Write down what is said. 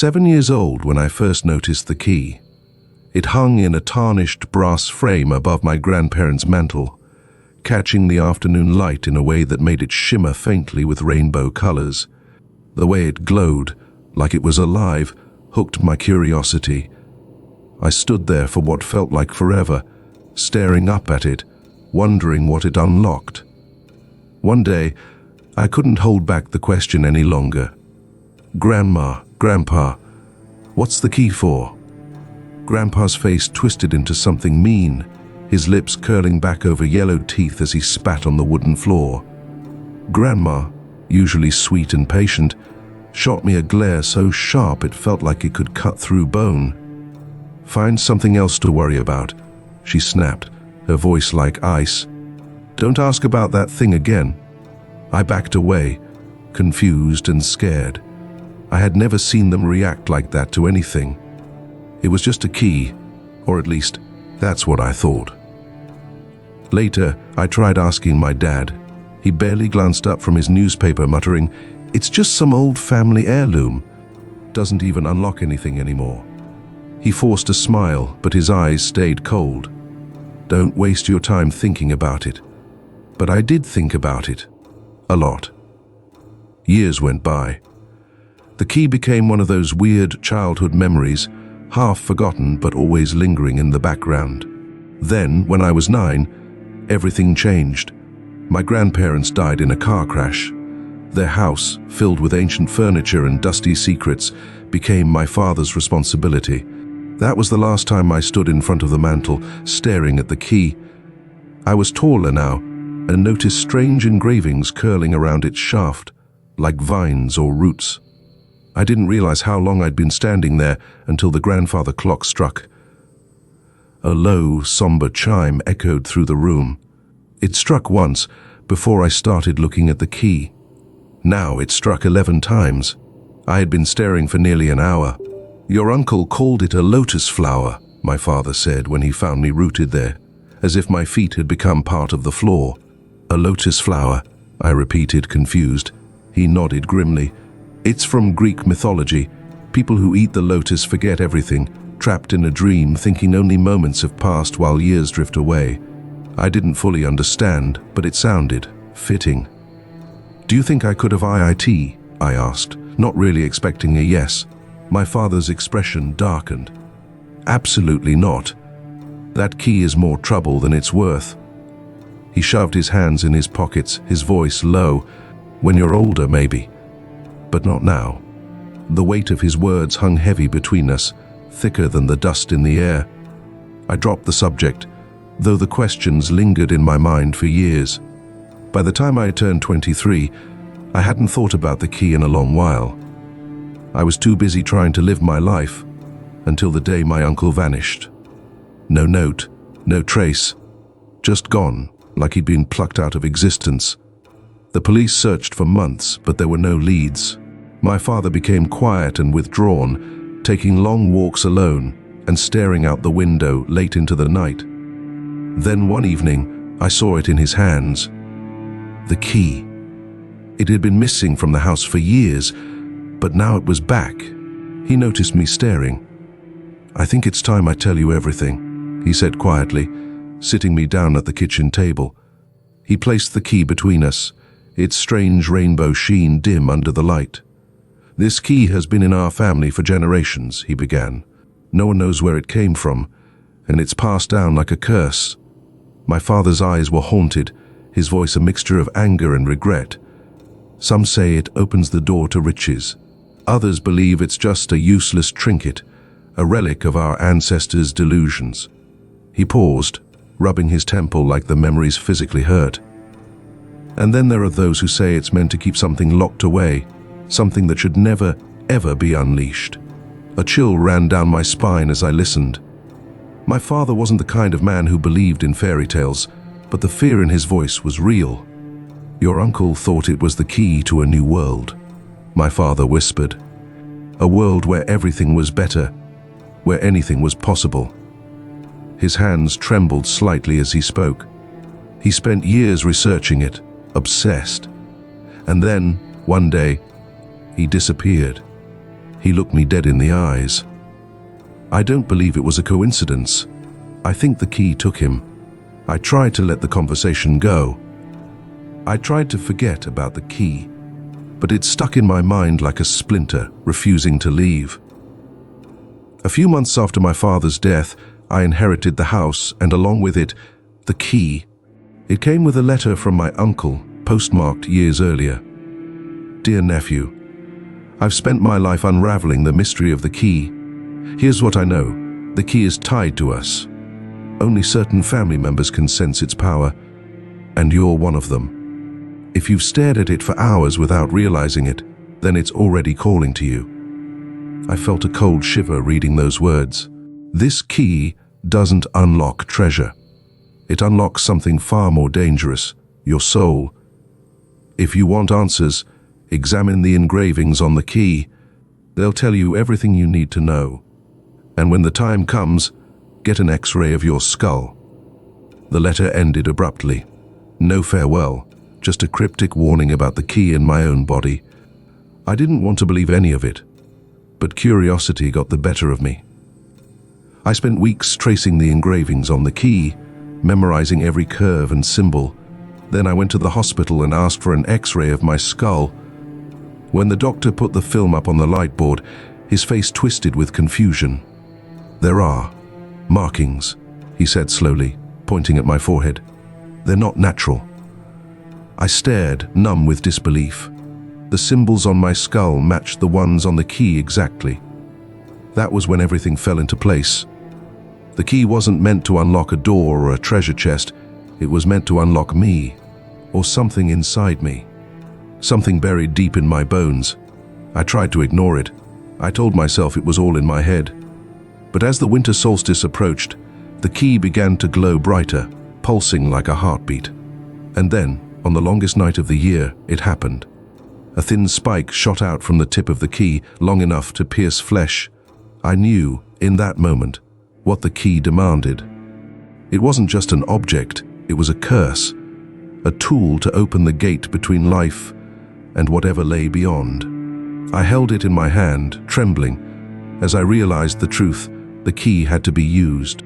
7 years old when I first noticed the key. It hung in a tarnished brass frame above my grandparents' mantel, catching the afternoon light in a way that made it shimmer faintly with rainbow colors. The way it glowed, like it was alive, hooked my curiosity. I stood there for what felt like forever, staring up at it, wondering what it unlocked. One day, I couldn't hold back the question any longer. "Grandma, Grandpa, what's the key for?" Grandpa's face twisted into something mean, his lips curling back over yellowed teeth as he spat on the wooden floor. Grandma, usually sweet and patient, shot me a glare so sharp it felt like it could cut through bone. "Find something else to worry about," she snapped, her voice like ice. "Don't ask about that thing again." I backed away, confused and scared. I had never seen them react like that to anything. It was just a key, or at least, that's what I thought. Later, I tried asking my dad. He barely glanced up from his newspaper, muttering, "It's just some old family heirloom. Doesn't even unlock anything anymore." He forced a smile, but his eyes stayed cold. "Don't waste your time thinking about it." But I did think about it. A lot. Years went by. The key became one of those weird childhood memories, half forgotten but always lingering in the background. Then, when I was 9, everything changed. My grandparents died in a car crash. Their house, filled with ancient furniture and dusty secrets, became my father's responsibility. That was the last time I stood in front of the mantel, staring at the key. I was taller now, and noticed strange engravings curling around its shaft, like vines or roots. I didn't realize how long I'd been standing there until the grandfather clock struck. A low, somber chime echoed through the room. It struck once, before I started looking at the key. Now it struck 11 times. I had been staring for nearly an hour. "Your uncle called it a lotus flower," my father said when he found me rooted there, as if my feet had become part of the floor. "A lotus flower," I repeated, confused. He nodded grimly. "It's from Greek mythology. People who eat the lotus forget everything, trapped in a dream, thinking only moments have passed while years drift away." I didn't fully understand, but it sounded fitting. "Do you think I could have IIT?" I asked, not really expecting a yes. My father's expression darkened. "Absolutely not. That key is more trouble than it's worth." He shoved his hands in his pockets, his voice low. "When you're older, maybe. But not now." The weight of his words hung heavy between us, thicker than the dust in the air. I dropped the subject, though the questions lingered in my mind for years. By the time I turned 23, I hadn't thought about the key in a long while. I was too busy trying to live my life, until the day my uncle vanished. No note, no trace, just gone, like he'd been plucked out of existence. The police searched for months, but there were no leads. My father became quiet and withdrawn, taking long walks alone and staring out the window late into the night. Then one evening, I saw it in his hands. The key. It had been missing from the house for years, but now it was back. He noticed me staring. "I think it's time I tell you everything," he said quietly, sitting me down at the kitchen table. He placed the key between us, its strange rainbow sheen dim under the light. "This key has been in our family for generations," he began. "No one knows where it came from, and it's passed down like a curse." My father's eyes were haunted, his voice a mixture of anger and regret. "Some say it opens the door to riches. Others believe it's just a useless trinket, a relic of our ancestors' delusions." He paused, rubbing his temple like the memories physically hurt. "And then there are those who say it's meant to keep something locked away, something that should never, ever be unleashed." A chill ran down my spine as I listened. My father wasn't the kind of man who believed in fairy tales, but the fear in his voice was real. "Your uncle thought it was the key to a new world," my father whispered. "A world where everything was better, where anything was possible." His hands trembled slightly as he spoke. He spent years researching it, obsessed. And then, one day, he disappeared. He looked me dead in the eyes. I don't believe it was a coincidence. I think the key took him. I tried to let the conversation go. I tried to forget about the key, but it stuck in my mind like a splinter, refusing to leave. A few months after my father's death, I inherited the house, and along with it, the key. It came with a letter from my uncle, postmarked years earlier. Dear nephew, I've spent my life unraveling the mystery of the key. Here's what I know. The key is tied to us. Only certain family members can sense its power, and you're one of them. If you've stared at it for hours without realizing it, then it's already calling to you. I felt a cold shiver reading those words. This key doesn't unlock treasure. It unlocks something far more dangerous, your soul. If you want answers, examine the engravings on the key. They'll tell you everything you need to know. And when the time comes, get an X-ray of your skull. The letter ended abruptly. No farewell, just a cryptic warning about the key in my own body. I didn't want to believe any of it, but curiosity got the better of me. I spent weeks tracing the engravings on the key, memorizing every curve and symbol. Then I went to the hospital and asked for an X-ray of my skull. When the doctor put the film up on the light board, his face twisted with confusion. There are markings, he said slowly, pointing at my forehead. They're not natural. I stared, numb with disbelief. The symbols on my skull matched the ones on the key exactly. That was when everything fell into place. The key wasn't meant to unlock a door or a treasure chest. It was meant to unlock me, or something inside me. Something buried deep in my bones. I tried to ignore it. I told myself it was all in my head. But as the winter solstice approached, the key began to glow brighter, pulsing like a heartbeat. And then, on the longest night of the year, it happened. A thin spike shot out from the tip of the key, long enough to pierce flesh. I knew, in that moment, what the key demanded. It wasn't just an object, it was a curse, a tool to open the gate between life and whatever lay beyond. I held it in my hand, trembling. As I realized the truth, the key had to be used.